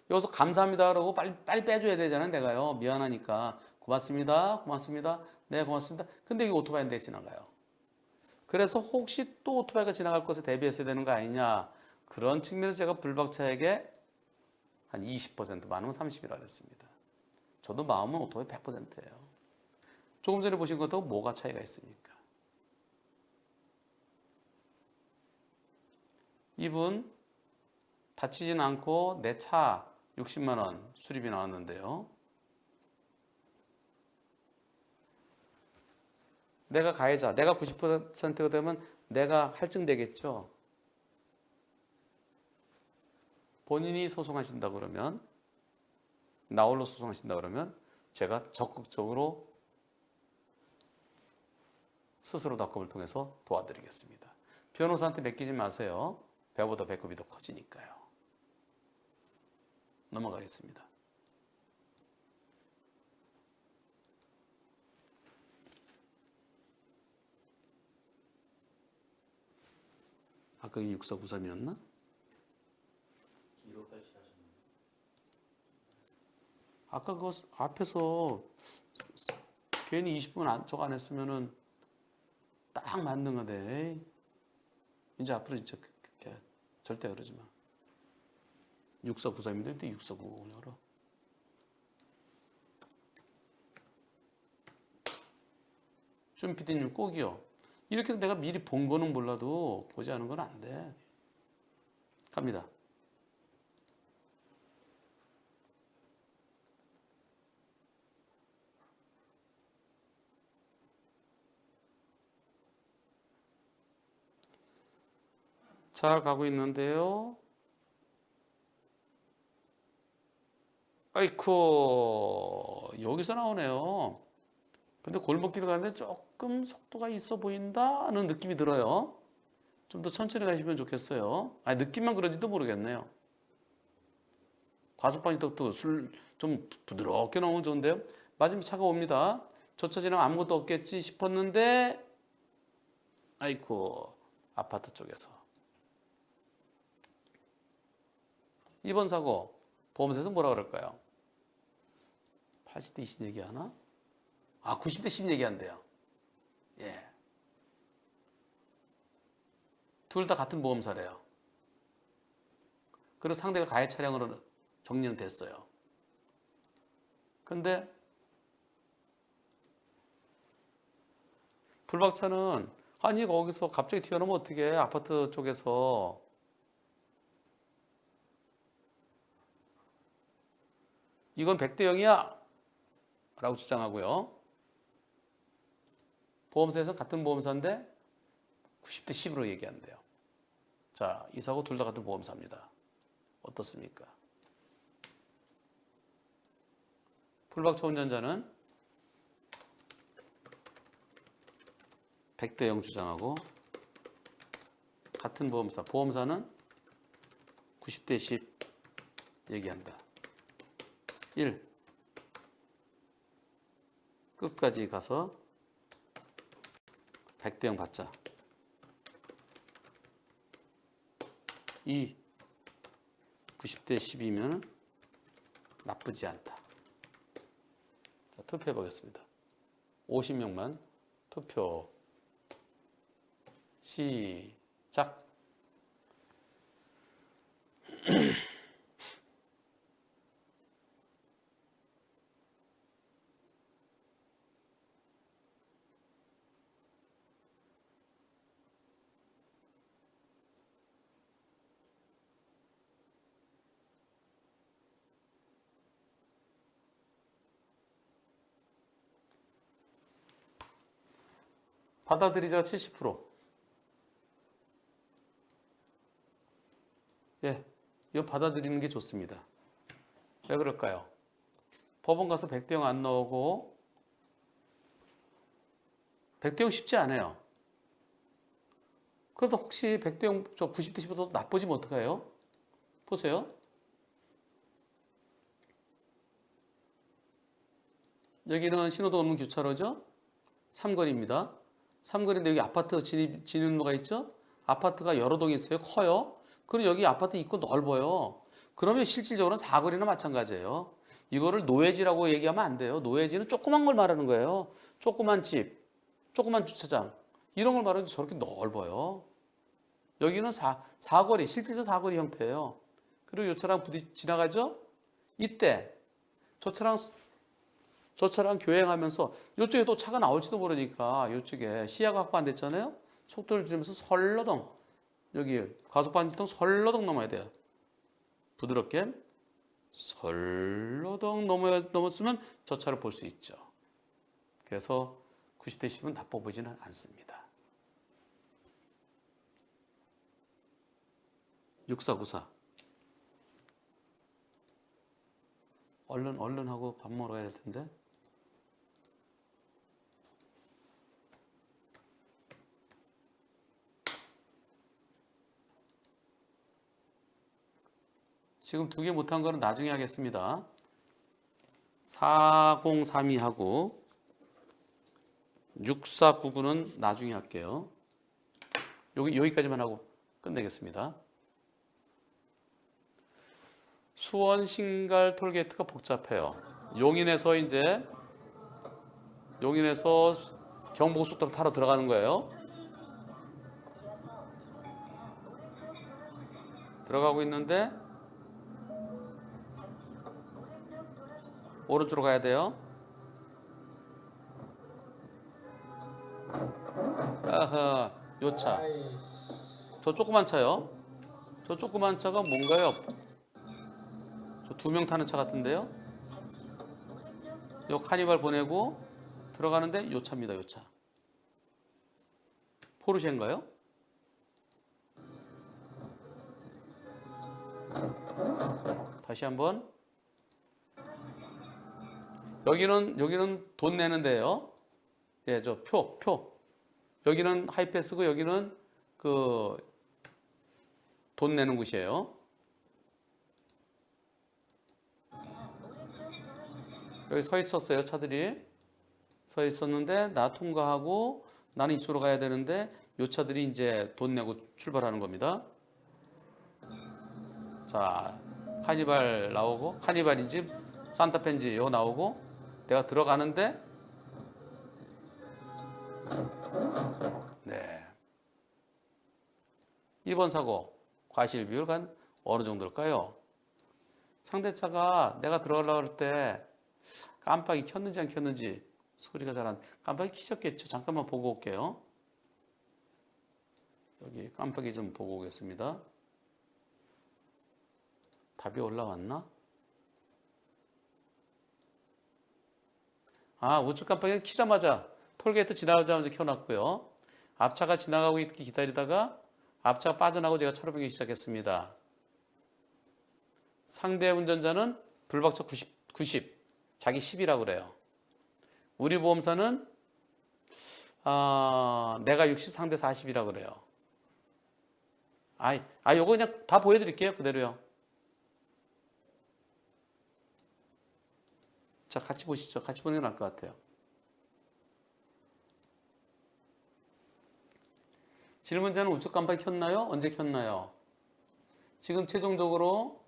여기서 감사합니다 그러고 빨리 빼줘야 되잖아요. 내가요. 미안하니까. 고맙습니다. 고맙습니다. 네, 고맙습니다. 근데 이 오토바이 한 대 지나가요. 그래서 혹시 또 오토바이가 지나갈 것에 대비했어야 되는 거 아니냐. 그런 측면에서 제가 불박차에게 한 20%, 많으면 30이라고 했습니다. 저도 마음은 오토바이 100%예요. 조금 전에 보신 것하고 뭐가 차이가 있습니까? 이분 다치진 않고 내 차 60만 원 수리비 나왔는데요. 내가 가해자, 내가 90%가 되면 내가 할증되겠죠. 본인이 소송하신다 그러면 나 홀로 소송하신다 그러면 제가 적극적으로 스스로 닷컴을 통해서 도와드리겠습니다. 변호사한테 맡기지 마세요. 배보다 배꼽이 더 커지니까요. 넘어가겠습니다. 아까 이게 6493이었나? 아까 그거 앞에서 괜히 20분 저거 안 했으면은 딱 맞는 건데. 이제 앞으로 진짜 절대 그러지 마. 6493인데 또 6490 열어. 좀 PD님 꼭이요. 이렇게 해서 내가 미리 본 거는 몰라도 보지 않은 건 안 돼. 갑니다. 잘 가고 있는데요. 아이쿠, 여기서 나오네요. 근데 골목길 가는데 조금 속도가 있어 보인다는 느낌이 들어요. 좀 더 천천히 가시면 좋겠어요. 아니, 느낌만 그런지도 모르겠네요. 과속방지턱도 좀 부드럽게 나오면 좋은데요. 맞으면 차가 옵니다. 저차 지나면 아무것도 없겠지 싶었는데, 아이쿠, 아파트 쪽에서. 이번 사고, 보험사에서 뭐라 그럴까요? 80대 20 얘기하나? 90대 10 얘기한대요. 예. 둘 다 같은 보험사래요. 그래서 상대가 가해 차량으로 정리는 됐어요. 근데 불박차는 아니 거기서 갑자기 튀어나오면 어떻게 아파트 쪽에서 이건 100대 0이야 라고 주장하고요. 보험사에서 같은 보험사인데 90대 10으로 얘기한대요. 자, 이 사고 둘 다 같은 보험사입니다. 어떻습니까? 불박차 운전자는 100대 0 주장하고 같은 보험사, 보험사는 90대 10 얘기한다. 1. 끝까지 가서 100대 0 받자. 2. 90대 10이면 나쁘지 않다. 자, 투표해 보겠습니다. 50명만 투표 시작. 받아들이자가 70%. 예, 이거 받아들이는 게 좋습니다. 왜 그럴까요? 법원 가서 100대 0 안 나오고 100대 0 쉽지 않아요. 그래도 혹시 100대 0, 저 90대 10보다 나쁘지면 어떡해요? 보세요. 여기는 신호등 없는 교차로죠? 삼거리입니다. 삼거리인데 여기 아파트 진입로가 있죠? 아파트가 여러 동이 있어요. 커요. 그리고 여기 아파트 입구 넓어요. 그러면 실질적으로는 사거리나 마찬가지예요. 이거를 노예지라고 얘기하면 안 돼요. 노예지는 조그만 걸 말하는 거예요. 조그만 집, 조그만 주차장 이런 걸 말하는데 저렇게 넓어요. 여기는 사거리, 실질적 사거리 형태예요. 그리고 이 차랑 지나가죠? 이때 저 차랑 교행하면서 이쪽에 또 차가 나올지도 모르니까 이쪽에 시야가 확보 안 됐잖아요. 속도를 줄이면서 설러덩 여기 과속방지턱 설러덩 넘어야 돼요. 부드럽게 설러덩 넘었으면 저 차를 볼 수 있죠. 그래서 90대 10은 나빠 보이지는 않습니다. 6494 얼른 하고 밥 먹으러 가야 될 텐데. 지금 두 개 못한 거는 나중에 하겠습니다. 4032하고 6499는 나중에 할게요. 여기까지만 하고 끝내겠습니다. 수원 신갈 톨게이트가 복잡해요. 용인에서 경부고속도로 타러 들어가는 거예요. 들어가고 있는데 오른쪽으로 가야 돼요. 아하, 요 차. 저 조그만 차요. 저 조그만 차가 뭔가요? 저 2명 타는 차 같은데요. 요 카니발 보내고 들어가는데 요 차입니다. 요 차. 포르쉐인가요? 다시 한번. 여기는 돈 내는데요. 예, 저 표. 여기는 하이패스고 여기는 그 돈 내는 곳이에요. 여기 서 있었어요. 차들이 서 있었는데 나 통과하고 나는 이쪽으로 가야 되는데 요 차들이 이제 돈 내고 출발하는 겁니다. 자, 카니발 나오고, 카니발인지 산타페인지 이거 나오고, 내가 들어가는데 네, 2번 사고 과실 비율가 어느 정도일까요? 상대차가 내가 들어가려고 할 때 깜빡이 켰는지 안 켰는지 소리가 잘 안, 깜빡이 켜졌겠죠. 잠깐만 보고 올게요. 여기 깜빡이 좀 보고 오겠습니다. 답이 올라왔나? 아, 우측 깜빡이는 키자마자 톨게이트 지나가자마자 켜놨고요. 앞차가 지나가고 있기 기다리다가 앞차가 빠져나고 제가 차로 변경 시작했습니다. 상대 운전자는 불박차 90, 자기 10이라고 그래요. 우리 보험사는 내가 60, 상대 40이라고 그래요. 요거 그냥 다 보여드릴게요. 그대로요. 자, 같이 보시죠. 같이 보는 게 나을 것 같아요. 질문자는 우측 깜빡이 켰나요? 언제 켰나요? 지금 최종적으로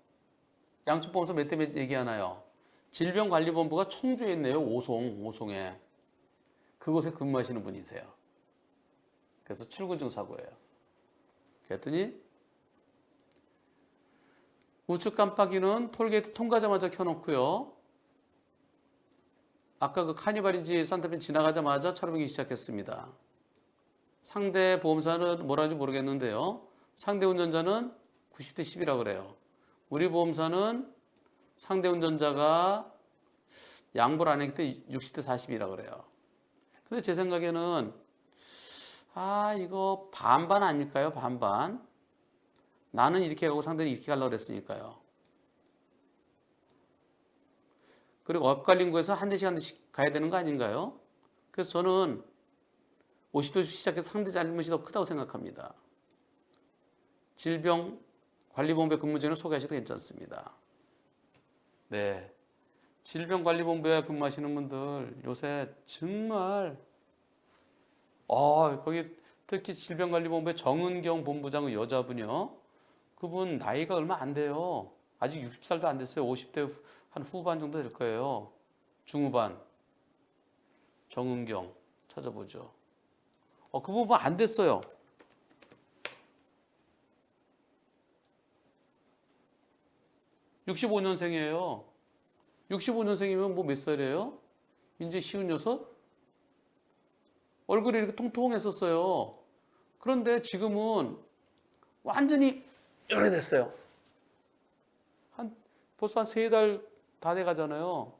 양쪽 보험사 몇 대 몇 얘기하나요? 질병관리본부가 청주에 있네요. 오송에. 그곳에 근무하시는 분이세요. 그래서 출근 중 사고예요. 그랬더니 우측 깜빡이는 톨게이트 통과하자마자 켜놓고요. 아까 그 카니발인지 산타페 지나가자마자 차로 변경 시작했습니다. 상대 보험사는 뭐라는지 모르겠는데요. 상대 운전자는 90대 10이라고 그래요. 우리 보험사는 상대 운전자가 양보를 안 했기 때문에 60대 40이라고 그래요. 근데 제 생각에는 이거 반반 아닐까요? 반반. 나는 이렇게 가고 상대는 이렇게 가려고 그랬으니까요. 그리고 엇갈린 거에서 한 대씩 가야 되는 거 아닌가요? 그래서 저는 50도에서 시작해서 상대 잘못이 더 크다고 생각합니다. 질병관리본부에 근무 중에 소개하셔도 괜찮습니다. 네, 질병관리본부에 근무하시는 분들 요새 정말 거기 특히 질병관리본부의 정은경 본부장 여자분이요. 그분 나이가 얼마 안 돼요. 아직 60살도 안 됐어요. 50대 한 후반 정도 될 거예요. 중후반. 정은경 찾아보죠. 그 부분 안 됐어요. 65년생이에요. 65년생이면 뭐 몇 살이에요? 이제 56? 얼굴이 이렇게 통통했었어요. 그런데 지금은 완전히 연해됐어요. 벌써 한 3달 다 돼가잖아요.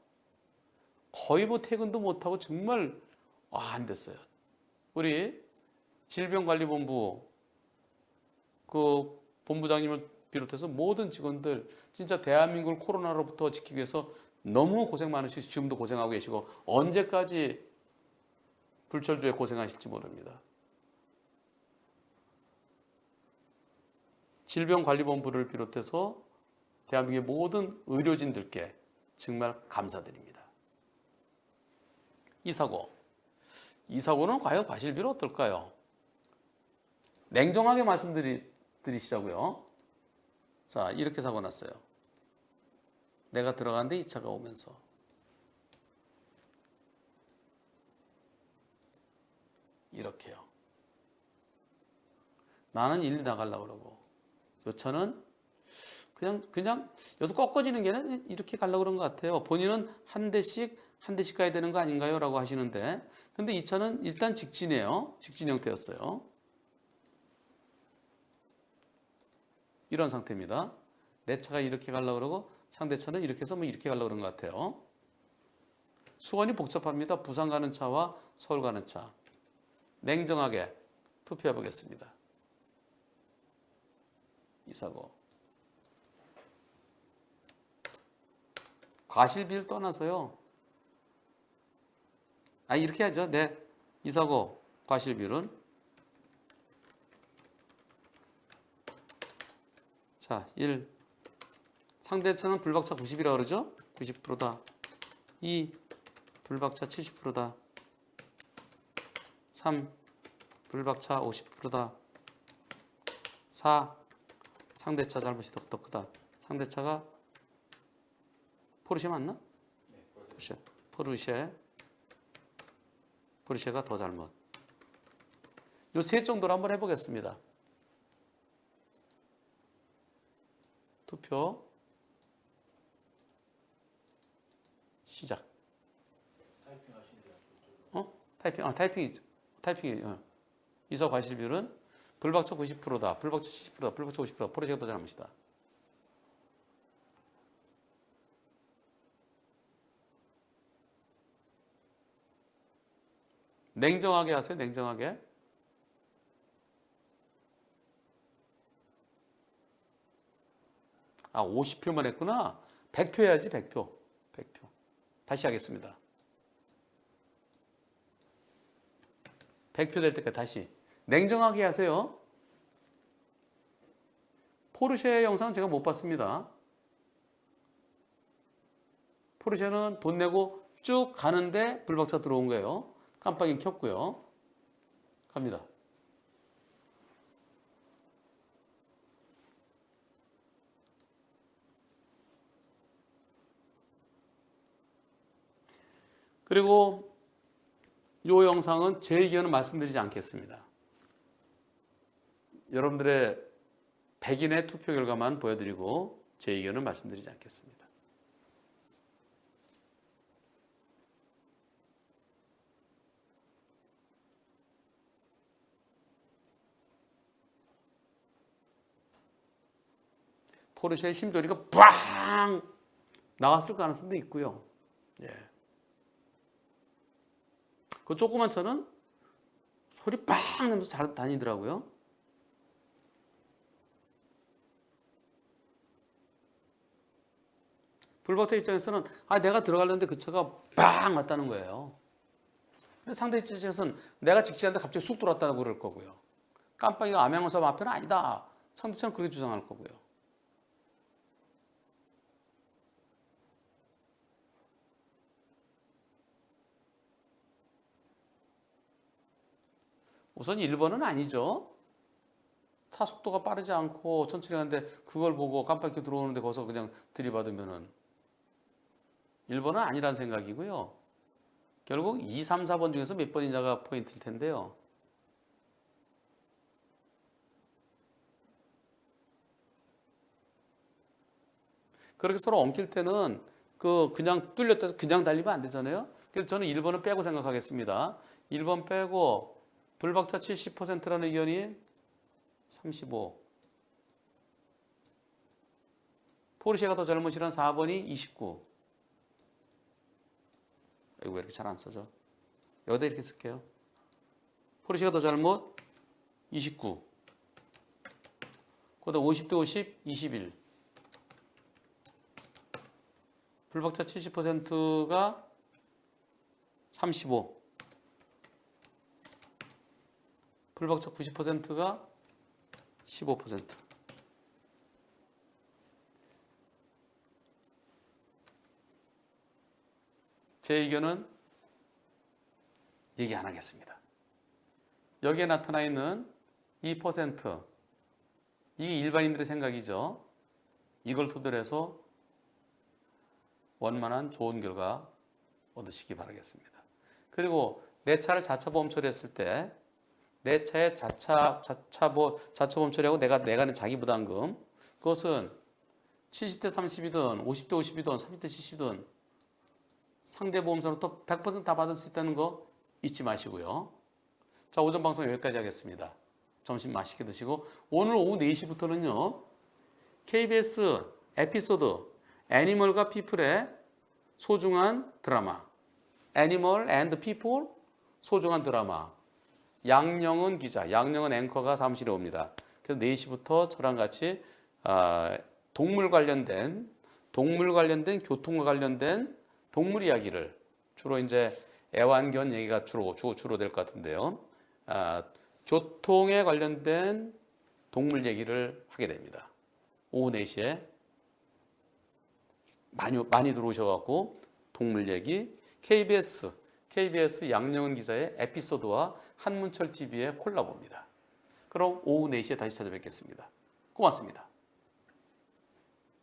거의 뭐 퇴근도 못하고 정말 안 됐어요. 우리 질병관리본부 그 본부장님을 비롯해서 모든 직원들 진짜 대한민국을 코로나로부터 지키기 위해서 너무 고생 많으시고 지금도 고생하고 계시고 언제까지 불철주에 고생하실지 모릅니다. 질병관리본부를 비롯해서 대한민국의 모든 의료진들께 정말 감사드립니다. 이 사고는 과연 과실비로 어떨까요? 냉정하게 말씀드리시자고요. 자, 이렇게 사고 났어요. 내가 들어갔는데 이 차가 오면서 이렇게요. 나는 일리 나가려고 그러고 요 차는 그냥 여기서 꺾어지는 게 아니라 이렇게 가려고 그런 것 같아요. 본인은 한 대씩 가야 되는 거 아닌가요? 라고 하시는데 근데 이 차는 일단 직진이에요. 직진 형태였어요. 이런 상태입니다. 내 차가 이렇게 가려고 그러고 상대 차는 이렇게 해서 뭐 이렇게 가려고 그런 것 같아요. 수원이 복잡합니다. 부산 가는 차와 서울 가는 차. 냉정하게 투표해 보겠습니다. 이 사고. 과실비를 떠나서요. 이렇게 하죠. 네. 이 사고 과실비율은 자, 1. 상대차는 불박차 90이라고 그러죠? 90%다. 2. 불박차 70%다. 3. 불박차 50%다. 4. 상대차 잘못이 더 크다. 상대차가 포르쉐 맞나? 포르쉐가 더 잘못. 요 세 정도로 한번 해보겠습니다. 투표 시작. 타이핑이. 이사 과실비율은 불박차 90%다. 불박차 70%다. 불박차 50%다. 포르쉐가 더 잘못이다. 냉정하게 하세요. 냉정하게. 아, 50표만 했구나. 100표 해야지. 100표. 다시 하겠습니다. 100표 될 때까지 다시. 냉정하게 하세요. 포르쉐 영상 제가 못 봤습니다. 포르쉐는 돈 내고 쭉 가는데 불박차 들어온 거예요. 깜빡이 켰고요. 갑니다. 그리고 이 영상은 제 의견은 말씀드리지 않겠습니다. 여러분들의 백인의 투표 결과만 보여드리고 제 의견은 말씀드리지 않겠습니다. 포르쉐의 심조리가 빵 나왔을 가능성도 있고요. 예. 그 조그만 차는 소리 빵 나면서 잘 다니더라고요. 불박차 입장에서는 내가 들어가려는데 그 차가 빵 왔다는 거예요. 근데 상대 입장에서는 내가 직진하는데 갑자기 쑥 들어왔다고 그럴 거고요. 깜빡이가 암양어사 앞에는 아니다. 상대차는 그렇게 주장할 거고요. 우선 1번은 아니죠. 차 속도가 빠르지 않고 천천히 가는데 그걸 보고 깜빡이 들어오는데 거기서 그냥 들이받으면은 1번은 아니란 생각이고요. 결국 2, 3, 4번 중에서 몇 번이냐가 포인트일 텐데요. 그렇게 서로 엉킬 때는 그냥 뚫렸다 해서 그냥 달리면 안 되잖아요. 그래서 저는 1번은 빼고 생각하겠습니다. 1번 빼고 불박차 70%라는 의견이 35. 포르쉐가 더 잘못이란 4번이 29. 이거 왜 이렇게 잘 안 써져? 여기다 이렇게 쓸게요. 포르쉐가 더 잘못 29. 그다음 50대 50, 21. 불박차 70%가 35. 불박차 90%가 15%. 제 의견은 얘기 안 하겠습니다. 여기에 나타나 있는 2% 이게 일반인들의 생각이죠. 이걸 토대로 해서 원만한 좋은 결과 얻으시기 바라겠습니다. 그리고 내 차를 자차 보험 처리했을 때 내 차의 자차 보험 처리하고 내가 내는 자기 부담금 그것은 70대 30이든 50대 50이든 30대 70이든 상대 보험사로부터 100% 다 받을 수 있다는 거 잊지 마시고요. 자, 오전 방송 여기까지 하겠습니다. 점심 맛있게 드시고 오늘 오후 4시부터는요. KBS 에피소드 애니멀과 피플의 소중한 드라마 애니멀 앤드 피플 소중한 드라마 양영은 기자, 양영은 앵커가 사무실에 옵니다. 그래서 4시부터 저랑 같이 동물 관련된 교통과 관련된 동물 이야기를 주로 이제 애완견 얘기가 주로 될 것 같은데요. 교통에 관련된 동물 얘기를 하게 됩니다. 오후 4시에 많이 들어오셔갖고 동물 얘기 KBS 양영은 기자의 에피소드와 한문철 TV의 콜라보입니다. 그럼 오후 4시에 다시 찾아뵙겠습니다. 고맙습니다.